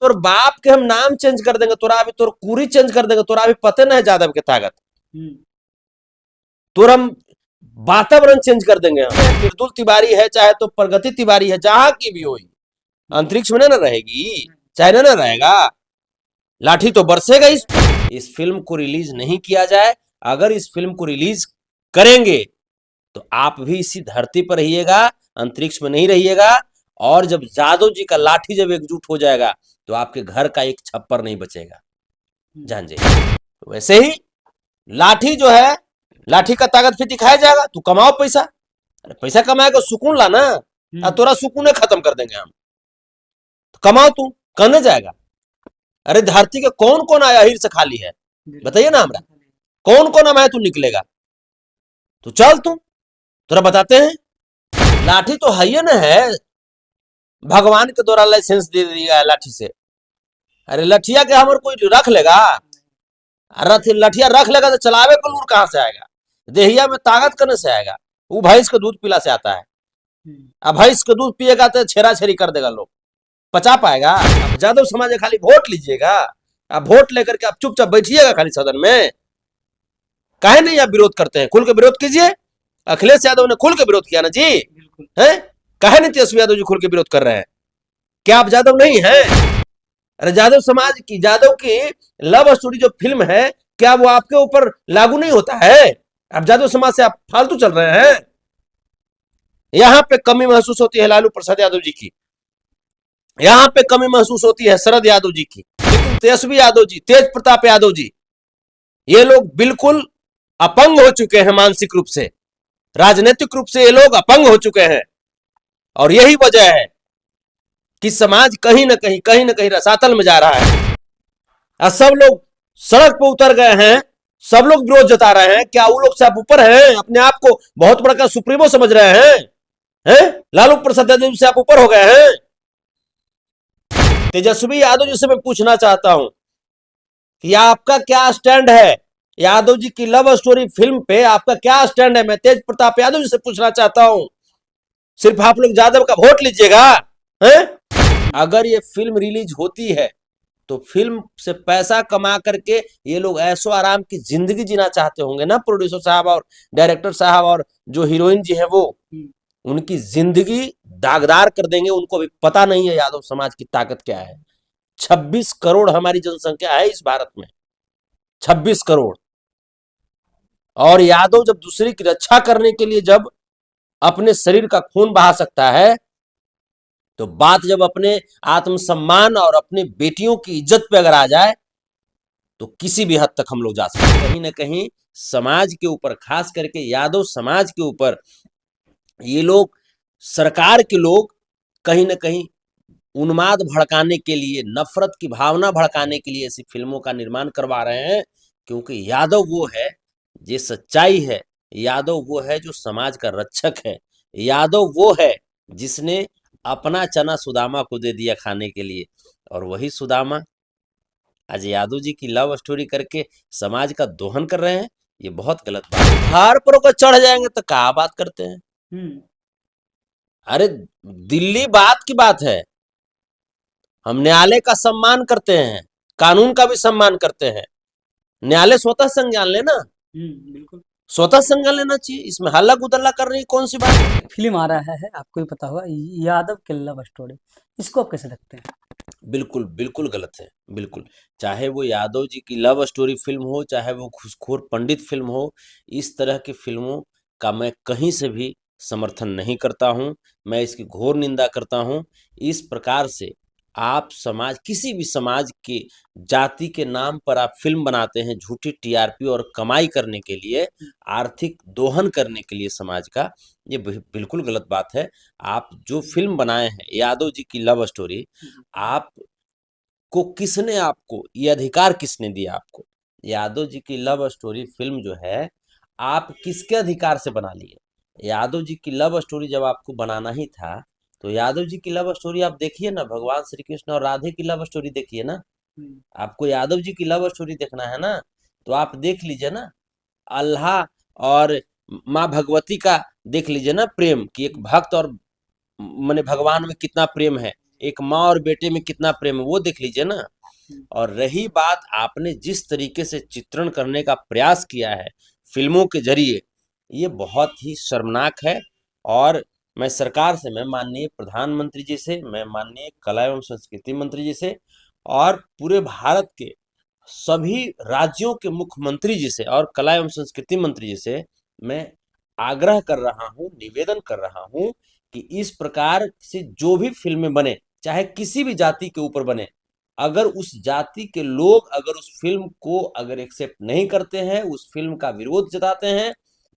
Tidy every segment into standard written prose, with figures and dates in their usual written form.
तोर बाप के हम नाम चेंज कर देंगे, तोरा अभी तोर कुरी चेंज कर देंगे, तोरा अभी पते नहीं है यादव के ताकत, तोर हम वातावरण चेंज कर देंगे। हम मृदुल तिवारी है चाहे तो प्रगति तिवारी है, जहां की भी हुई अंतरिक्ष में ना रहेगी, चाहे ना रहेगा, लाठी तो बरसेगा। इस फिल्म को रिलीज नहीं किया जाए, अगर इस फिल्म को रिलीज करेंगे तो आप भी इसी धरती पर रहिएगा, अंतरिक्ष में नहीं रहिएगा। और जब यादव जी का लाठी जब एकजुट हो जाएगा तो आपके घर का एक छप्पर नहीं बचेगा, जान जाइए। वैसे ही लाठी जो है, लाठी का ताकत फिर दिखाया जाएगा, तू कमाओ पैसा, अरे पैसा कमाएगा सुकून लाना, तोरा सुकून खत्म कर देंगे हम, तो कमाओ तू कहने जाएगा। अरे धरती के कौन कौन आया हीर से खाली है, बताइए ना हमरा, कौन कौन आया तू निकलेगा, तो चल तू तोरा बताते हैं। लाठी तो है ना, है भगवान के द्वारा लाइसेंस दे दिया है लाठी से। अरे लठिया के हमारे कोई रख लेगा, लठिया रख लेगा तो चलावे को लूर कहां से आएगा, देहिया में ताकत करने से आएगा, वो भैंस के दूध पिला से आता है। अब भैंस के दूध पिएगा तो छेरा छेरी कर देगा, लोग पचा पाएगा। अब यादव समाज खाली वोट लीजिएगा, आप वोट लेकर के आप चुपचाप बैठिएगा खाली सदन में, काहे नहीं आप विरोध करते हैं, खुल के विरोध कीजिए। अखिलेश यादव ने खुल के विरोध किया ना जी, है काहे नहीं तेजस्वी यादव जी खुल के विरोध कर रहे हैं, क्या आप यादव नहीं है? अरे यादव समाज की, यादव की लव स्टोरी जो फिल्म है, क्या वो आपके ऊपर लागू नहीं होता है? आप यादव समाज से आप फालतू चल रहे हैं। यहां पे कमी महसूस होती है लालू प्रसाद यादव जी की, यहां पे कमी महसूस होती है शरद यादव जी की, लेकिन तेजस्वी यादव जी, तेज प्रताप यादव जी, ये लोग बिल्कुल अपंग हो चुके हैं मानसिक रूप से, राजनीतिक रूप से ये लोग अपंग हो चुके हैं। और यही वजह है कि समाज कहीं ना कहीं रसातल में जा रहा है, और सब लोग सड़क पर उतर गए हैं, सब लोग विरोध जता रहे हैं। क्या वो लोग से आप ऊपर हैं, अपने आप को बहुत बड़ा सुप्रीमो समझ रहे हैं? लालू प्रसाद यादव से आप ऊपर हो गए हैं? तेजस्वी यादव जी से मैं पूछना चाहता हूं कि आपका क्या स्टैंड है, यादव जी की लव स्टोरी फिल्म पे आपका क्या स्टैंड है? मैं तेज प्रताप यादव जी से पूछना चाहता हूं, सिर्फ आप लोग यादव का वोट लीजिएगा, हैं? अगर ये फिल्म रिलीज होती है तो फिल्म से पैसा कमा करके ये लोग ऐशो आराम की जिंदगी जीना चाहते होंगे ना, प्रोड्यूसर साहब और डायरेक्टर साहब और जो हीरोइन जी है वो, उनकी जिंदगी दागदार कर देंगे। उनको भी पता नहीं है यादव समाज की ताकत क्या है। 26 करोड़ हमारी जनसंख्या है इस भारत में, 26 करोड़। और यादव जब दूसरे की रक्षा करने के लिए जब अपने शरीर का खून बहा सकता है, तो बात जब अपने आत्मसम्मान और अपनी बेटियों की इज्जत पे अगर आ जाए तो किसी भी हद तक हम लोग जा सकते हैं। कहीं ना कहीं समाज के ऊपर, खास करके यादव समाज के ऊपर, ये लोग, सरकार के लोग कहीं ना कहीं उन्माद भड़काने के लिए, नफरत की भावना भड़काने के लिए ऐसी फिल्मों का निर्माण करवा रहे हैं। क्योंकि यादव वो है जो सच्चाई है, यादव वो है जो समाज का रक्षक है, यादव वो है जिसने अपना चना सुदामा को दे दिया खाने के लिए, और वही सुदामा आज यादव जी की लव स्टोरी करके समाज का दोहन कर रहे हैं। ये बहुत गलत बात है। पहाड़ पर को चढ़ जाएंगे तो क्या बात करते हैं? अरे दिल्ली बात की बात है, हम न्यायालय का सम्मान करते हैं, कानून का भी सम्मान करते हैं। न्यायालय स्वतः संज्ञान लेना, बिल्कुल स्वतः संज्ञान लेना चाहिए, इसमें हल्ला गुदल्ला कर रही कौन सी बात है? फिल्म आ रहा है, आपको भी पता होगा, यादव की लव स्टोरी, इसको आप कैसे देखते हैं? बिल्कुल बिल्कुल गलत है, बिल्कुल। चाहे वो यादव जी की लव स्टोरी फिल्म हो, चाहे वो घूसखोर पंडित फिल्म हो, इस तरह की फिल्मों का मैं कहीं से भी समर्थन नहीं करता हूं, मैं इसकी घोर निंदा करता हूं। इस प्रकार से आप समाज, किसी भी समाज की जाति के नाम पर आप फिल्म बनाते हैं झूठी टीआरपी और कमाई करने के लिए, आर्थिक दोहन करने के लिए समाज का, ये बिल्कुल गलत बात है। आप जो फिल्म बनाए हैं यादव जी की लव स्टोरी, आप को किसने, आपको ये अधिकार किसने दिया? आपको यादव जी की लव स्टोरी फिल्म जो है, आप किसके अधिकार से बना लिए? यादव जी की लव स्टोरी जब आपको बनाना ही था तो यादव जी की लव स्टोरी आप देखिए ना, भगवान श्री कृष्ण और राधे की लव स्टोरी देखिए ना। आपको यादव जी की लव स्टोरी देखना है ना, तो आप देख लीजिए ना, अल्लाह और माँ भगवती का देख लीजिए ना प्रेम, कि एक भक्त और माने भगवान में कितना प्रेम है। एक माँ और बेटे में कितना प्रेम है वो देख लीजिए ना। और रही बात आपने जिस तरीके से चित्रण करने का प्रयास किया है फिल्मों के जरिए, ये बहुत ही शर्मनाक है। और मैं सरकार से, मैं माननीय प्रधानमंत्री जी से, मैं माननीय कला एवं संस्कृति मंत्री जी से और पूरे भारत के सभी राज्यों के मुख्यमंत्री जी से और कला एवं संस्कृति मंत्री जी से मैं आग्रह कर रहा हूँ, निवेदन कर रहा हूँ कि इस प्रकार से जो भी फिल्में बने, चाहे किसी भी जाति के ऊपर बने, अगर उस जाति के लोग अगर उस फिल्म को अगर एक्सेप्ट नहीं करते हैं, उस फिल्म का विरोध जताते हैं,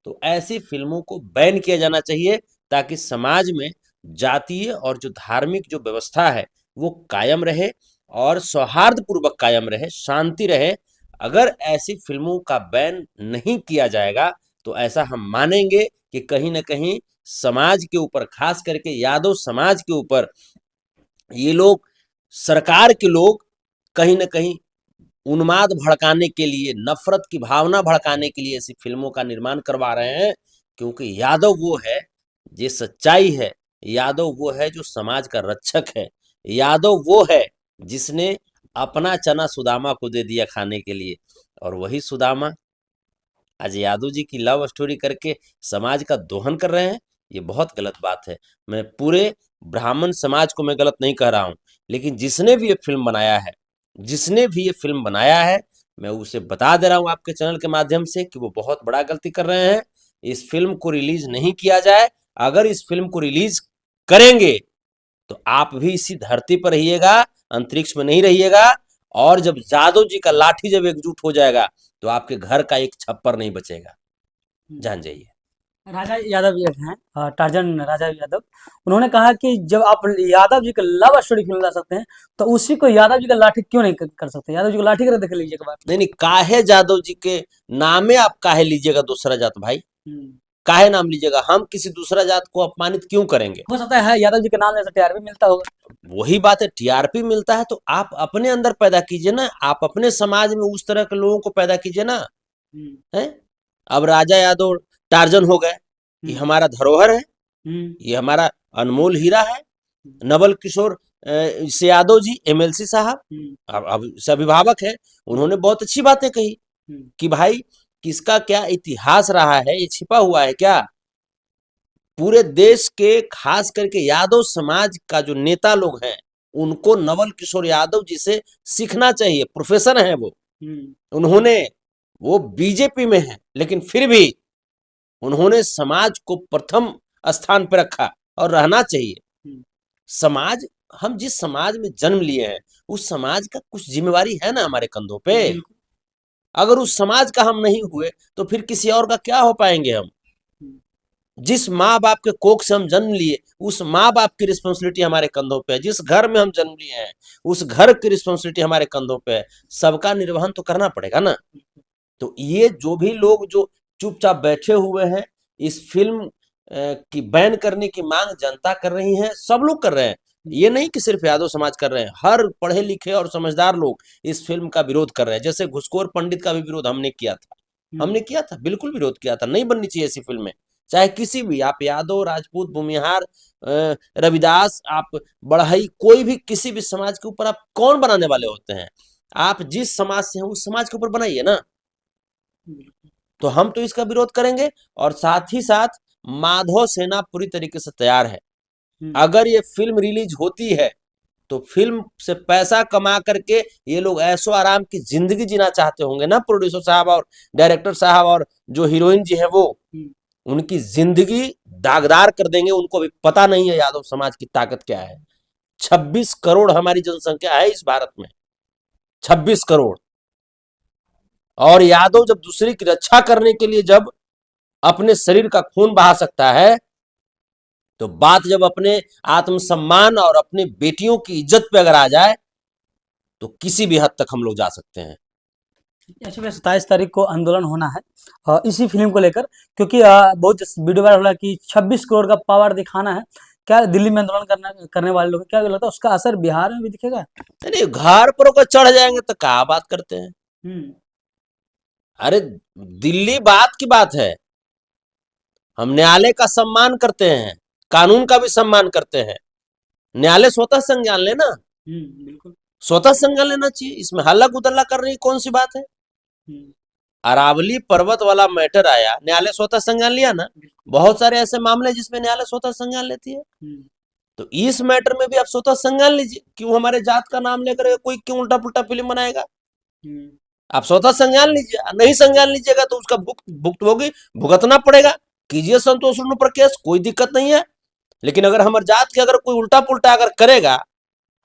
तो ऐसी फिल्मों को बैन किया जाना चाहिए, ताकि समाज में जातीय और जो धार्मिक जो व्यवस्था है वो कायम रहे और सौहार्दपूर्वक कायम रहे, शांति रहे। अगर ऐसी फिल्मों का बैन नहीं किया जाएगा तो ऐसा हम मानेंगे कि कहीं ना कहीं समाज के ऊपर, खास करके यादव समाज के ऊपर, ये लोग, सरकार के लोग कहीं ना कहीं उन्माद भड़काने के लिए, नफरत की भावना भड़काने के लिए ऐसी फिल्मों का निर्माण करवा रहे हैं। क्योंकि यादव वो है, ये सच्चाई है, यादव वो है जो समाज का रक्षक है, यादव वो है जिसने अपना चना सुदामा को दे दिया खाने के लिए, और वही सुदामा आज यादव जी की लव स्टोरी करके समाज का दोहन कर रहे हैं। ये बहुत गलत बात है। मैं पूरे ब्राह्मण समाज को मैं गलत नहीं कह रहा हूँ, लेकिन जिसने भी ये फिल्म बनाया है, जिसने भी ये फिल्म बनाया है, मैं उसे बता दे रहा हूँ आपके चैनल के माध्यम से कि वो बहुत बड़ा गलती कर रहे हैं। इस फिल्म को रिलीज नहीं किया जाए। अगर इस फिल्म को रिलीज करेंगे तो आप भी इसी धरती पर रहिएगा, अंतरिक्ष में नहीं रहिएगा। और जब यादव जी का लाठी जब एकजुट हो जाएगा तो आपके घर का एक छप्पर नहीं बचेगा। जान जाइए। राजा यादव एक हैं, टार्जन राजा यादव। उन्होंने कहा कि जब आप यादव जी का लव स्टोरी फिल्म ला सकते हैं, तो उसी को यादव जी का लाठी क्यों नहीं कर सकते? यादव जी को लाठी कर देख लीजिए एक बार। नहीं नहीं, काहे यादव जी के नामे आप काहे लीजिएगा दूसरा जात भाई? हम्म। काहे नाम लीजिएगा? हम किसी दूसरा जात को अपमानित क्यों करेंगे? हो सकता है यादव जी के नाम से टीआरपी मिलता होगा। वही बात है, टीआरपी मिलता है तो आप अपने अंदर पैदा कीजिए ना, आप अपने समाज में उस तरह के लोगों को पैदा कीजिए ना। है, अब राजा यादव टार्जन हो गए, ये हमारा धरोहर है, ये हमारा अनमोल हीरा है। नवल किशोर से यादव जी एमएलसी साहब, अब से अभिभावक है, उन्होंने बहुत अच्छी बातें कही कि भाई किसका क्या इतिहास रहा है, ये छिपा हुआ है क्या? पूरे देश के खास करके यादव समाज का जो नेता लोग हैं, उनको नवल किशोर यादव जी से सीखना चाहिए। प्रोफेसर हैं वो, उन्होंने, वो बीजेपी में है लेकिन फिर भी उन्होंने समाज को प्रथम स्थान पर रखा और रहना चाहिए। समाज, हम जिस समाज में जन्म लिए हैं उस समाज का कुछ जिम्मेवारी है ना हमारे कंधों पे। अगर उस समाज का हम नहीं हुए तो फिर किसी और का क्या हो पाएंगे हम? जिस माँ बाप के कोख से हम जन्म लिए उस माँ बाप की रिस्पॉन्सिबिलिटी हमारे कंधों पे है। जिस घर में हम जन्म लिए हैं उस घर की रिस्पॉन्सिबिलिटी हमारे कंधों पे है। सबका निर्वहन तो करना पड़ेगा ना। तो ये जो भी लोग जो चुपचाप बैठे हुए हैं, इस फिल्म की बैन करने की मांग जनता कर रही है, सब लोग कर रहे हैं। ये नहीं कि सिर्फ यादव समाज कर रहे हैं, हर पढ़े लिखे और समझदार लोग इस फिल्म का विरोध कर रहे हैं। जैसे घुसखोर पंडित का भी विरोध हमने किया था, हमने किया था, बिल्कुल विरोध किया था। नहीं बननी चाहिए ऐसी फिल्में, चाहे किसी भी, आप यादव, राजपूत, भूमिहार, रविदास, आप बढ़ई, कोई भी किसी भी समाज के ऊपर आप कौन बनाने वाले होते हैं? आप जिस समाज से हैं उस समाज के ऊपर बनाइए ना। तो हम तो इसका विरोध करेंगे और साथ ही साथ माधव सेना पूरी तरीके से तैयार है। अगर ये फिल्म रिलीज होती है तो फिल्म से पैसा कमा करके ये लोग ऐशो आराम की जिंदगी जीना चाहते होंगे ना, प्रोड्यूसर साहब और डायरेक्टर साहब और जो हीरोइन जी है वो, उनकी जिंदगी दागदार कर देंगे। उनको भी पता नहीं है यादव समाज की ताकत क्या है। 26 करोड़ हमारी जनसंख्या है इस भारत में, 26 करोड़। और यादव जब दूसरे की रक्षा करने के लिए जब अपने शरीर का खून बहा सकता है, तो बात जब अपने आत्मसम्मान और अपनी बेटियों की इज्जत पे अगर आ जाए तो किसी भी हद तक हम लोग जा सकते हैं। 27 तारीख को आंदोलन होना है इसी फिल्म को लेकर, क्योंकि बहुत वीडियो वायरल हुआ कि 26 करोड़ का पावर दिखाना है। क्या दिल्ली में आंदोलन करने वाले लोग, क्या लगता है उसका असर बिहार में भी दिखेगा? नहीं, घर पर होकर चढ़ जाएंगे तो क्या बात करते हैं? अरे दिल्ली बात की बात है, हम न्यायालय का सम्मान करते हैं, कानून का भी सम्मान करते हैं। न्यायालय स्वतः संज्ञान लेना, बिल्कुल। स्वतः संज्ञान लेना चाहिए। इसमें हल्ला गुदल्ला कर रही कौन सी बात है? अरावली पर्वत वाला मैटर आया, न्यायालय स्वतः संज्ञान लिया ना। बहुत सारे ऐसे मामले जिसमें न्यायालय स्वतः संज्ञान लेती है। तो इस मैटर में भी आप स्वतः संज्ञान लीजिए। क्यों हमारे जात का नाम लेकर कोई क्यों उल्टा पुल्टा फिल्म बनाएगा? आप स्वतः संज्ञान लीजिए। नहीं संज्ञान लीजिएगा तो उसका भुगतना पड़ेगा। कीजिए संतोष पर केस, कोई दिक्कत नहीं है। लेकिन अगर हमारे जात के अगर कोई उल्टा पुल्टा अगर करेगा,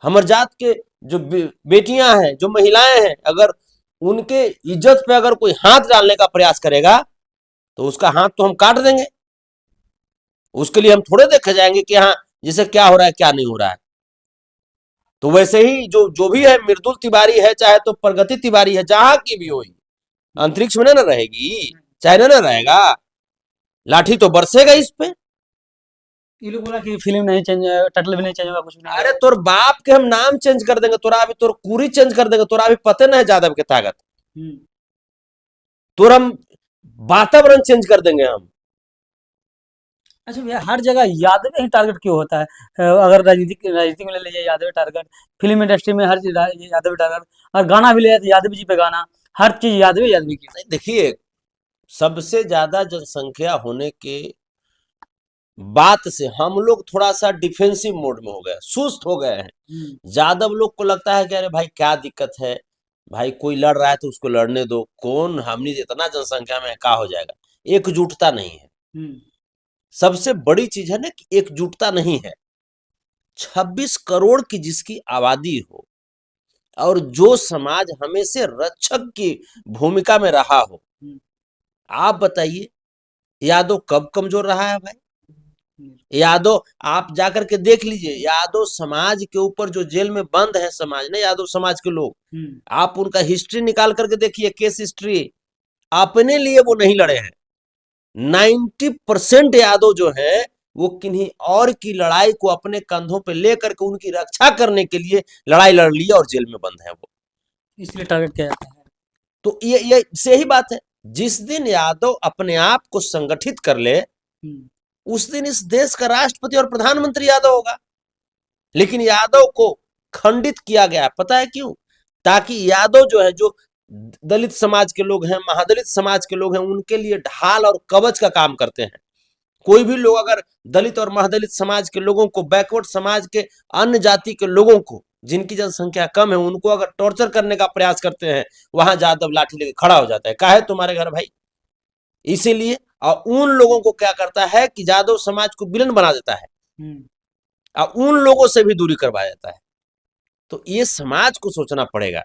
हमारे जात के जो बेटियां हैं, जो महिलाएं हैं, अगर उनके इज्जत पे अगर कोई हाथ डालने का प्रयास करेगा तो उसका हाथ तो हम काट देंगे। उसके लिए हम थोड़े देखे जाएंगे कि हाँ जिसे क्या हो रहा है क्या नहीं हो रहा है। तो वैसे ही जो भी है, मृदुल तिवारी है चाहे तो प्रगति तिवारी है, जहां की भी हुई, अंतरिक्ष में ना रहेगी, चाहे ना रहेगा, लाठी तो बरसेगा इस पे। ये लोग बोला कि फिल्म नहीं चेंज, टाइटल भी नहीं चेंज होगा, कुछ भी नहीं अरे तोर बाप के हम नाम चेंज कर देंगे, तोरा अभी तोर कुरी चेंज कर देंगे, तोरा अभी पते ना है यादव के ताकत। तोर हम वातावरण चेंज कर देंगे हम। अच्छा भैया, हर जगह यादव ही टारगेट क्यों होता है? अगर राजनीति में ले लीजिए यादव टारगेट, फिल्म इंडस्ट्री में हर चीज यादव टारगेट, और गाना भी ले तो यादव जी पे गाना, हर चीज यादव की। देखिए, सबसे ज्यादा जनसंख्या होने के बात से हम लोग थोड़ा सा डिफेंसिव मोड में हो गए, सुस्त हो गए हैं। यादव लोग को लगता है कि अरे भाई क्या दिक्कत है, भाई कोई लड़ रहा है तो उसको लड़ने दो, कौन हमने इतना जनसंख्या में क्या हो जाएगा। एकजुटता नहीं है। सबसे बड़ी चीज है ना कि एकजुटता नहीं है। 26 करोड़ की जिसकी आबादी हो और जो समाज हमेशा रक्षक की भूमिका में रहा हो, आप बताइए यादव कब कमजोर रहा है भाई? यादव आप जाकर के देख लीजिए, यादव समाज के ऊपर जो जेल में बंद है समाज ने, यादव समाज के लोग, आप उनका हिस्ट्री निकाल करके देखिए, केस हिस्ट्री, अपने लिए वो नहीं लड़े हैं। 90% यादव जो है वो किन्हीं और की लड़ाई को अपने कंधों पे लेकर के उनकी रक्षा करने के लिए लड़ाई लड़ लिया और जेल में बंद है वो, इसलिए टारगेट किया जाता है। तो ये सही बात है। जिस दिन यादव अपने आप को संगठित कर ले उस दिन इस देश का राष्ट्रपति और प्रधानमंत्री यादव होगा। लेकिन यादव को खंडित किया गया, पता है क्यों? ताकि यादव जो है, जो दलित समाज के लोग हैं, महादलित समाज के लोग हैं, उनके लिए ढाल और कवच का काम करते हैं। कोई भी लोग अगर दलित और महादलित समाज के लोगों को, बैकवर्ड समाज के अन्य जाति के लोगों को, जिनकी जनसंख्या कम है, उनको अगर टॉर्चर करने का प्रयास करते हैं, वहां यादव लाठी लेके खड़ा हो जाता है, काहे तुम्हारे घर भाई। इसीलिए और उन लोगों को क्या करता है कि यादव समाज को विलन बना देता है और उन लोगों से भी दूरी करवा देता है। तो ये समाज को सोचना पड़ेगा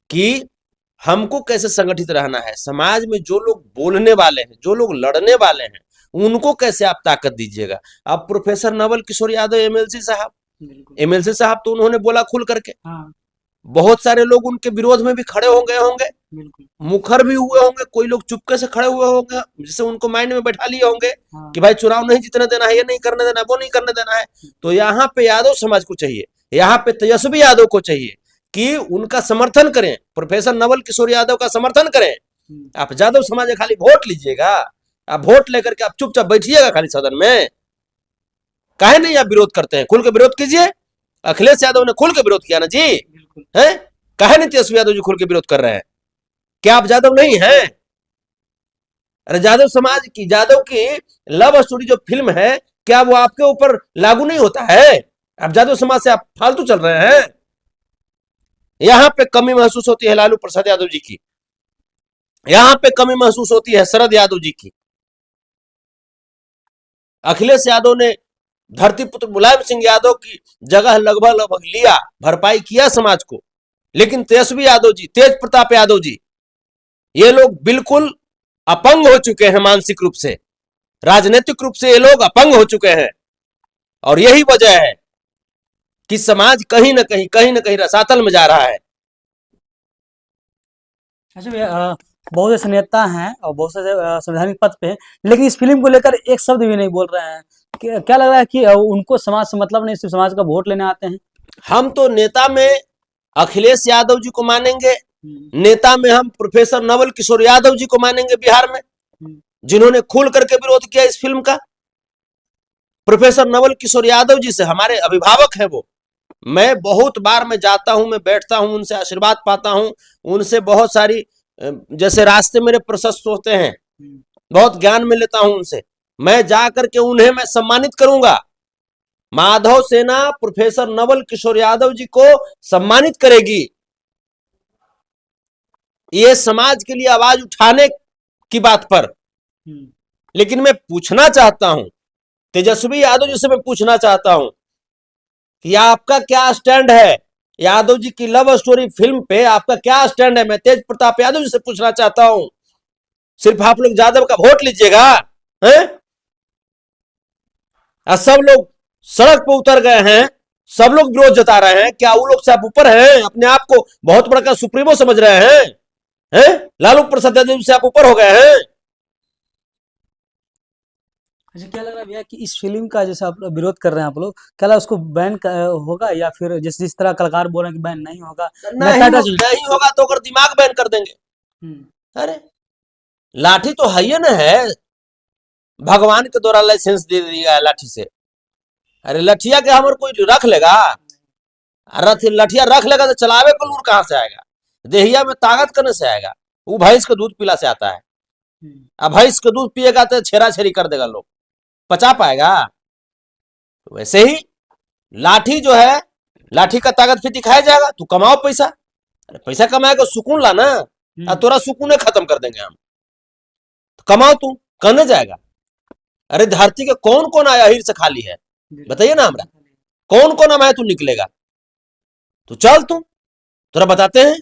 कि हमको कैसे संगठित रहना है। समाज में जो लोग बोलने वाले हैं, जो लोग लड़ने वाले हैं, उनको कैसे आप ताकत दीजिएगा। अब प्रोफेसर नवल किशोर यादव एमएलसी साहब तो उन्होंने बोला खुल करके, बहुत सारे लोग उनके विरोध में भी खड़े हो गए होंगे, मुखर भी हुए होंगे, कोई लोग चुपके से खड़े हुए होंगे, जिसे उनको माइंड में बैठा लिए होंगे कि भाई चुनाव नहीं जीतने देना है, ये नहीं करने देना है, वो नहीं करने देना है। तो यहाँ पे यादव समाज को चाहिए, यहाँ पे तेजस्वी यादव को चाहिए कि उनका समर्थन करें, प्रोफेसर नवल किशोर यादव का समर्थन करें। आप यादव समाज खाली वोट लीजिएगा, आप वोट लेकर के आप चुपचाप बैठिएगा खाली सदन में, काहे नहीं आप विरोध करते हैं? खुल के विरोध कीजिए। अखिलेश यादव ने खुल के विरोध किया ना जी, है? काहे नहीं तेजस्वी यादव जी खुल के विरोध कर रहे हैं? क्या आप यादव नहीं है? अरे यादव समाज की, यादव की लव स्टोरी जो फिल्म है, क्या वो आपके ऊपर लागू नहीं होता है? आप यादव समाज से आप फालतू चल रहे हैं। यहां पे कमी महसूस होती है लालू प्रसाद यादव जी की, यहां पे कमी महसूस होती है शरद यादव जी की। अखिलेश यादव ने धरती पुत्र मुलायम सिंह यादव की जगह लगभग लिया, भरपाई किया समाज को। लेकिन तेजस्वी यादव जी, तेज प्रताप यादव जी, ये लोग बिल्कुल अपंग हो चुके हैं मानसिक रूप से, राजनीतिक रूप से ये लोग अपंग हो चुके हैं। और यही वजह है कि समाज कहीं ना कहीं रसातल में जा रहा है। अच्छा भैया, बहुत ऐसे नेता हैं और बहुत से संवैधानिक पद पे हैं, लेकिन इस फिल्म को लेकर एक शब्द भी नहीं बोल रहे हैं। क्या लग रहा है कि उनको समाज से मतलब नहीं, सिर्फ समाज का वोट लेने आते हैं? हम तो नेता में अखिलेश यादव जी को मानेंगे, नेता में हम प्रोफेसर नवल किशोर यादव जी को मानेंगे बिहार में, जिन्होंने खुल करके विरोध किया इस फिल्म का। प्रोफेसर नवल किशोर यादव जी से, हमारे अभिभावक हैं वो, मैं बहुत बार मैं जाता हूं, मैं बैठता हूं, उनसे आशीर्वाद पाता हूं, उनसे बहुत सारी जैसे रास्ते मेरे प्रशस्त होते हैं, बहुत ज्ञान में लेता हूं उनसे। मैं जा करके उन्हें मैं सम्मानित करूंगा। माधव सेना प्रोफेसर नवल किशोर यादव जी को सम्मानित करेगी। ये समाज के लिए आवाज उठाने की बात पर। लेकिन मैं पूछना चाहता हूं, तेजस्वी यादव जी से मैं पूछना चाहता हूं कि आपका क्या स्टैंड है यादव जी की लव स्टोरी फिल्म पे, आपका क्या स्टैंड है? मैं तेज प्रताप यादव जी से पूछना चाहता हूं। सिर्फ आप लोग यादव का वोट लीजिएगा हैं? सब लोग सड़क पर उतर गए हैं, सब लोग विरोध जता रहे हैं। क्या वो लोग से आप ऊपर हैं? अपने आप को बहुत बड़ा सुप्रीमो समझ रहे हैं? लालू प्रसाद यादव से आप ऊपर हो गए हैं? अच्छा, क्या लग रहा है भैया कि इस फिल्म का जैसे आप लोग विरोध कर रहे हैं, आप लोग क्या लगा उसको बैन होगा, या फिर जिस तरह कलाकार बोल रहे हैं कि बैन नहीं होगा? नहीं होगा तो अगर दिमाग बैन कर देंगे। अरे लाठी तो है ना, है भगवान के द्वारा लाइसेंस दे दिया है लाठी से। अरे लठिया के हमारे कोई रख लेगा? लठिया रख लेगा तो चलावे को लूर कहां से आएगा? देहिया में ताकत करने से आएगा? वो भैंस का दूध पिला से आता है। अब भैंस का दूध पिएगा तो छेरा छेरी कर देगा, लोग पचा पाएगा? वैसे ही लाठी जो है, लाठी का ताकत फिर दिखाया जाएगा। तू कमाओ पैसा, अरे पैसा कमाएगा सुकून लाना, तोरा सुकून खत्म कर देंगे हम। तो कमाओ, तू करने जाएगा? अरे धरती के कौन कौन आया हीर से खाली है? बताइए ना हमरा, कौन कौन हमारे तू निकलेगा? तू चल, तू तोरा बताते हैं।